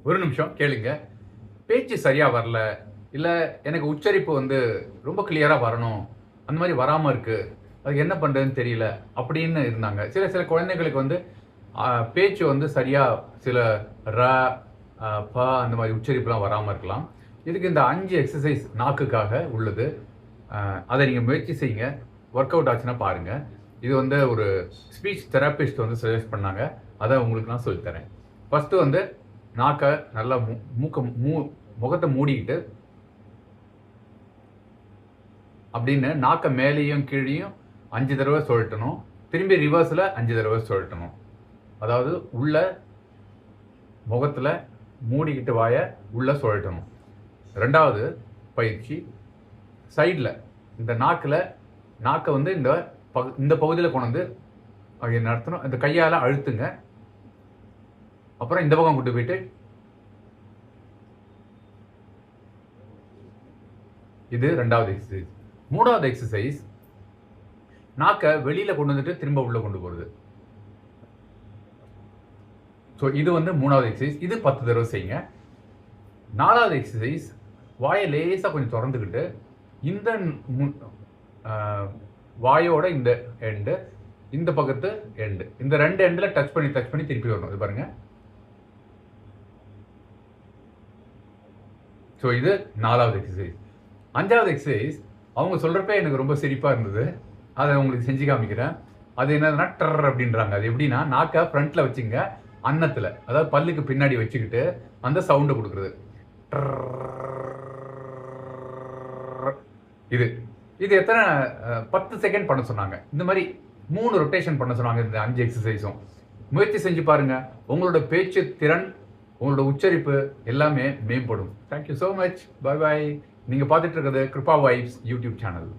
ஒரு நிமிஷம் கேளுங்க. பேச்சு சரியா வரல, இல்ல எனக்கு உச்சரிப்பு வந்து ரொம்ப கிளியரா வரணும். அந்த மாரி வராம இருக்கு. அதுக்கு என்ன பண்றதுன்னு தெரியல. அப்படின்னு இருந்தாங்க. சில சில குழந்தைகளுக்கு வந்து பேச்சு வந்து சரியா சில ர, ப அந்த மாரி உச்சரிப்புலாம் வராம இருக்கலாம். இதுக்கு இந்த 5 எக்சர்சைஸ் நாக்குக்காக உள்ளது. அத நீங்க முயற்சி செய்யுங்க. ஒர்க் அவுட் ஆச்சுன்னா பாருங்க. இது வந்து ஒரு ஸ்பீச் தெரபிஸ்ட் வந்து சஜெஸ்ட் பண்ணாங்க. அத உங்களுக்கு நான் சொல்லித் தரேன். ஃபர்ஸ்ட் வந்து நாக்க நல்லா முகத்த மூடிக்கிட்டு அப்படின்னு நாக்க மேலேயும் கீழேயும் 5 தடவ சுழட்டணும். திரும்பி ரிவர்ஸ்ல 5 தடவ சுழட்டணும். அதாவது உள்ள முகத்துல மூடிக்கிட்டு வாய உள்ள சுழட்டணும். 2வது பயிற்சி சைடுல இந்த நாக்க வந்து இந்த பகுதியில கொண்டு வந்து நடத்தணும். இந்த கையால அழுத்துங்க. அப்புறம் இந்த பக்கம் கொண்டு போயிட்டு இது 2வது எக்ஸசைஸ். 3வது எக்ஸசைஸ் நாக்க வெளியில கொண்டு வந்துட்டு திரும்ப உள்ள கொண்டு போறது. சோ இது வந்து 3வது எக்ஸசைஸ். இது 10 தடவை செய்யுங்க. 4வது எக்ஸசைஸ் வாய லேசா கொஞ்சம் திறந்துக்கிட்டு இந்த வாயோட இந்த எண்டு இந்த பக்கத்து எண்டு இந்த 2 எண்ட்ல டச் பண்ணி திருப்பி வரணும். இது பாருங்க. சோ இது 4வது எக்ஸசைஸ். 5வது எக்ஸசைஸ் அவங்க சொல்றப்ப எனக்கு ரொம்ப சிரிப்பா இருந்தது. அதை உங்களுக்கு செஞ்சு காமிக்கிறேன். அது என்னதுன்னா டர் அப்படின்றாங்க. அது எப்படின்னா நாக்க ஃப்ரண்ட்ல வச்சுங்க, அன்னத்துல அதாவது பல்லுக்கு பின்னாடி வச்சுக்கிட்டு அந்த சவுண்டை கொடுக்குறது. இது இது எத்தனை 10 செகண்ட் பண்ண சொன்னாங்க. இந்த மாதிரி 3 ரொட்டேஷன் பண்ண சொன்னாங்க. இந்த 5 எக்ஸசைஸும் முயற்சி செஞ்சு பாருங்க. உங்களோட பேச்சு திறன், உங்களோட உச்சரிப்பு எல்லாமே மேம்படும். Thank you so much. Bye bye. நீங்க பார்த்துட்டு இருக்கிறது கிருபா வைப்ஸ் யூடியூப் சேனல்.